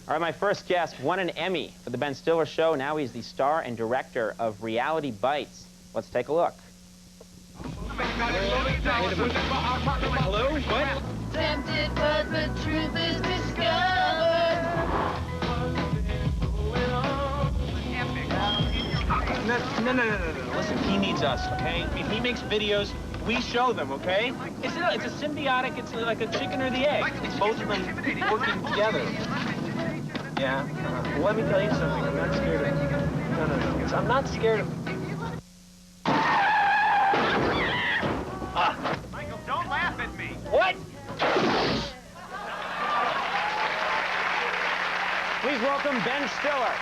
All right, my first guest won an Emmy for The Ben Stiller Show. Now he's the star and director of Reality Bites. Let's take a look. Hello? What? Tempted, but the truth is discovered. No. Listen, he needs us, okay? If he makes videos, we show them, okay? It's a symbiotic, it's like a chicken or the egg. It's both of them working together. Yeah? Well, let me tell you something. I'm not scared of... No. I'm not scared of... Michael, don't laugh at me. What? Please welcome Ben Stiller.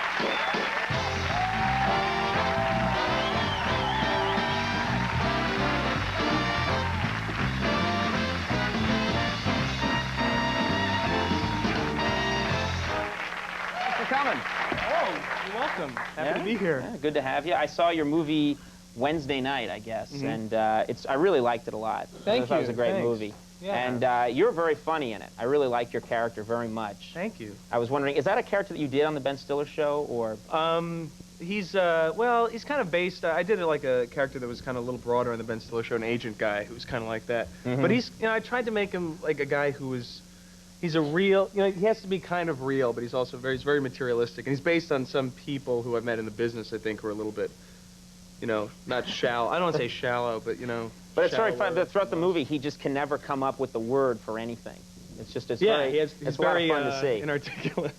Thanks for coming. Oh, you're welcome. Happy to be here. Yeah, good to have you. I saw your movie Wednesday night, I guess, and I really liked it a lot. Thank I thought you. It was a great Thanks. movie. Yeah. And you're very funny in it. I really like your character very much. Thank you. I was wondering, is that a character that you did on the Ben Stiller Show, or? Well, he's kind of based, I did like a character that was kind of a little broader on the Ben Stiller Show, an agent guy who was kind of like that. But he's, I tried to make him like a guy who was, he's a real, he has to be kind of real, but he's also he's very materialistic. And he's based on some people who I've met in the business, I think, who are a little bit, not shallow. I don't want to say shallow, but, But it's very fun. shallower. Throughout the movie, he just can never come up with the word for anything. It's just, it's He's very very a lot of fun to see. inarticulate.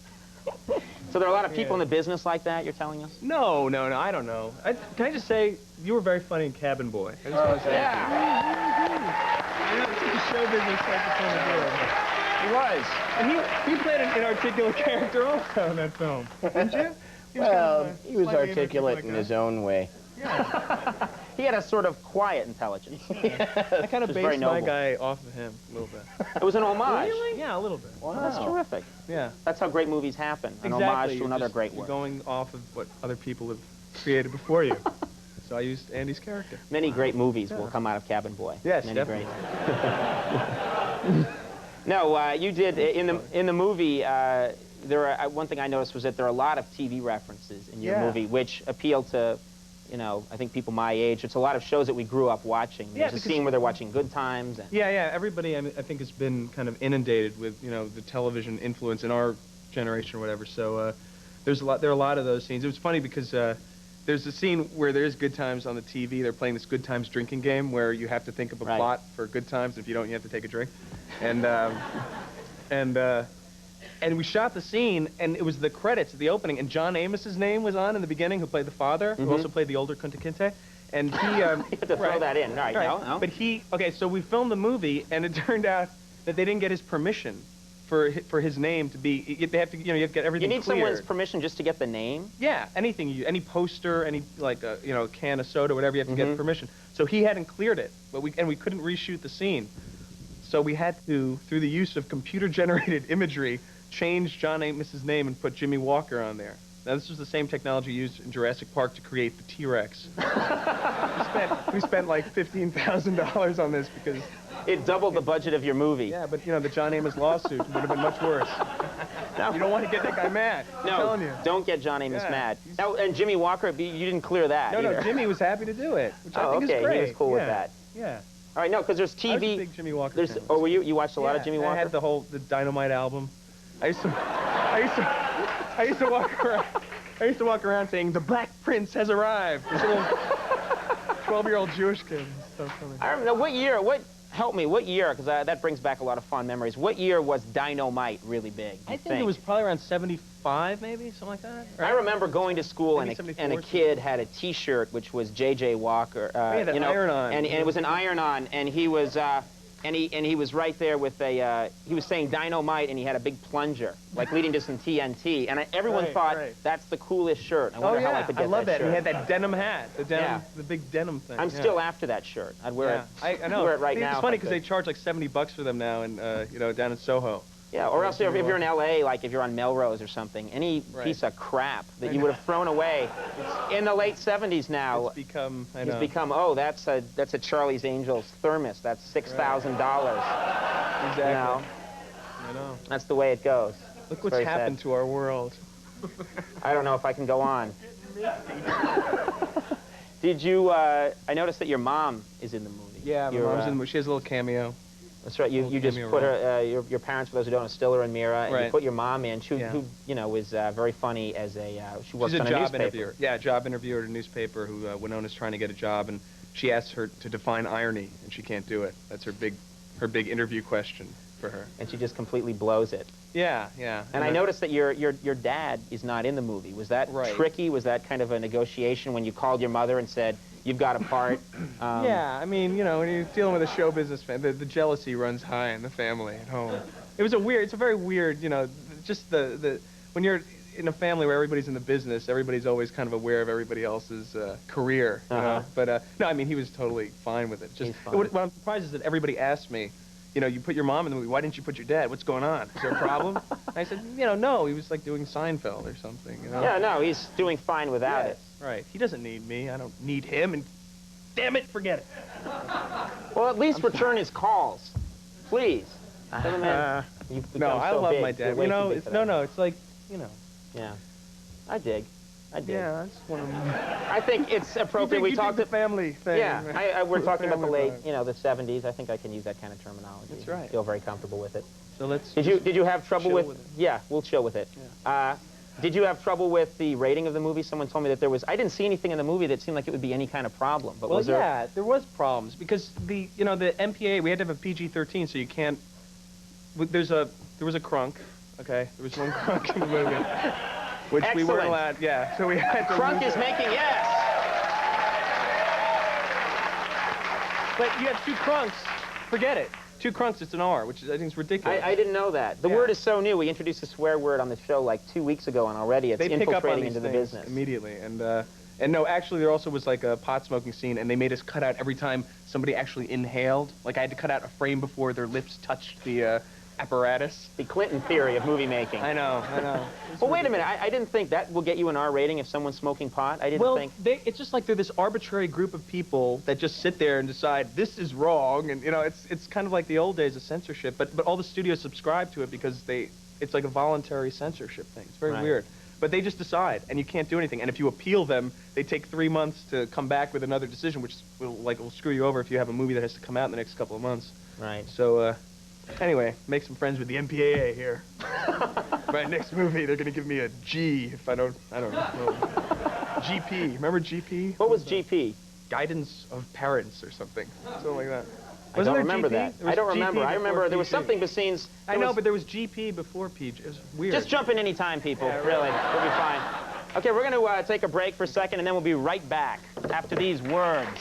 So there are a lot of people in the business like that, you're telling us? No, I don't know. Can I just say, you were very funny in Cabin Boy. I just want to say Yeah. I know it's like a show business type of thing to do. He was. And he played an inarticulate character also in that film, didn't you? Well, he was slightly articulate in inarticulate his own way. Yeah. He had a sort of quiet intelligence. I kind of Which is very based my noble. guy off of him a little bit. It was an homage. Really? Yeah, a little bit. Well, that's terrific. Yeah. That's how great movies happen. An Exactly. homage to You're another just- great you're work. going off of what other people have created before you. So I used Andy's character. Many great movies will come out of Cabin Boy. Yes, Many definitely. great. No, you did in the movie. One thing I noticed was that there are a lot of TV references in your movie, which appeal to, I think people my age. It's a lot of shows that we grew up watching. There's a scene where they're watching Good Times. And Yeah. Everybody, I think, has been kind of inundated with, the television influence in our generation or whatever. So there are a lot of those scenes. It was funny because there's a scene where there's Good Times on the TV. They're playing this Good Times drinking game where you have to think of a plot for Good Times. If you don't, you have to take a drink. And we shot the scene, and it was the credits at the opening, and John Amos's name was on in the beginning, who played the father, who also played the older Kunta Kinte. And he... you had to throw that in. Right. No. But so we filmed the movie, and it turned out that they didn't get his permission for his name to be... They have to, you have to get everything You need cleared. someone's permission just to get the name? Yeah, anything, any poster, any, like, a can of soda, whatever, you have to get permission. So he hadn't cleared it, and we couldn't reshoot the scene. So we had to, through the use of computer-generated imagery, change John Amos's name and put Jimmy Walker on there. Now, this was the same technology used in Jurassic Park to create the T-Rex. we spent like $15,000 on this because... It doubled the budget of your movie. Yeah, but, the John Amos lawsuit would have been much worse. No. You don't want to get that guy mad. I'm telling you. Don't get John Amos mad. Now, and Jimmy Walker, you didn't clear that No, either. Jimmy was happy to do it, which I think is great. He was cool with that. Yeah. All right, no, because there's I was TV. a big Jimmy Walker fan. Oh, were you? You watched a lot of Jimmy Walker? I had the Dy-no-mite album. I used to walk around. I used to walk around saying, "The Black Prince has arrived." This little 12-year-old Jewish kid. So funny. I remember what year? Help me. What year? Because that brings back a lot of fond memories. What year was Dy-no-mite really big? I think it was probably around 75, maybe something like that. Right? I remember going to school and Maybe a 74. kid had a T-shirt which was J.J. Walker. iron-on. And it was an iron-on, and he was he was right there with he was saying Dy-no-mite, and he had a big plunger, like leading to some TNT, and everyone thought that's the coolest shirt. I wonder how I could get I love that. shirt. He had that denim hat, the big denim thing. I'm still after that shirt. I'd wear it. I know. Wear it right now. It's funny because they charge like $70 for them now, and down in Soho. Yeah, or else if you're in L.A., like if you're on Melrose or something, any piece of crap that you would have thrown away in the late 70s now. It's become, It's become, oh, that's a Charlie's Angels thermos. That's $6,000. Exactly. You know? I know. That's the way it goes. Look what's happened to our world. I don't know if I can go on. Did you, I noticed that your mom is in the movie. Yeah, my mom's in the movie. She has a little cameo. That's right. You just put her, your parents, for those who don't know, Stiller and Mira, and you put your mom in, who you know, was very funny as a, she works on a job newspaper. Interviewer. Yeah, a job interviewer at a newspaper who, Winona's trying to get a job, and she asks her to define irony, and she can't do it. That's her big interview question for her. And she just completely blows it. Yeah, yeah. And I noticed that your dad is not in the movie. Was that tricky? Was that kind of a negotiation when you called your mother and said, you've got a part? Yeah, I mean, you know, when you're dealing with a show business fan, the jealousy runs high in the family at home. It's a very weird, you know, just when you're in a family where everybody's in the business, everybody's always kind of aware of everybody else's career. You know? But no, I mean, he was totally fine with it. Just what I'm surprised is that everybody asked me, you know, you put your mom in the movie, why didn't you put your dad? What's going on? Is there a problem? I said, you know, no, he was like doing Seinfeld or something, you know? Yeah, no, he's doing fine without it. Right. He doesn't need me. I don't need him, and damn it, forget it. Well, at least return his calls. Please. No, I love my dad. You know, it's like, you know. Yeah. I dig. Yeah, that's one of them. I think it's appropriate. We talked the family thing. Yeah, we're talking about the late, you know, the 70s. I think I can use that kind of terminology. That's right. I feel very comfortable with it. So let's. Did you have trouble with it? Yeah, we'll chill with it. Yeah. Did you have trouble with the rating of the movie? Someone told me that there was. I didn't see anything in the movie that seemed like it would be any kind of problem. But well, was there? Yeah, there was problems because the MPA, we had to have a PG-13, so you can't. There was a crunk. Okay, there was one crunk in the movie. Which we weren't allowed, yeah. So we had to Crunk is making yes. But you have two crunks, forget it. Two crunks, it's an R, which I think is ridiculous. I didn't know that. The word is so new. We introduced a swear word on the show like 2 weeks ago, and already it's infiltrating into the business. Immediately, and no, actually there also was like a pot smoking scene, and they made us cut out every time somebody actually inhaled. Like I had to cut out a frame before their lips touched the apparatus. The Clinton theory of movie making. I know. Well, wait a minute. I didn't think that will get you an R rating if someone's smoking pot. I didn't think. Well, it's just like they're this arbitrary group of people that just sit there and decide this is wrong, and you know, it's kind of like the old days of censorship. But all the studios subscribe to it because it's like a voluntary censorship thing. It's very weird. But they just decide, and you can't do anything. And if you appeal them, they take 3 months to come back with another decision, which will screw you over if you have a movie that has to come out in the next couple of months. Right. So. Anyway, make some friends with the MPAA here. My next movie, they're gonna give me a G if I don't know. GP, remember GP? What was GP? Guidance of Parents or something like that. I don't remember that. I don't remember. I remember there was something besides. I know, but there was GP before PG. It was weird. Just jump in any time, people. Yeah, really, we'll be fine. Okay, we're gonna take a break for a second, and then we'll be right back after these words.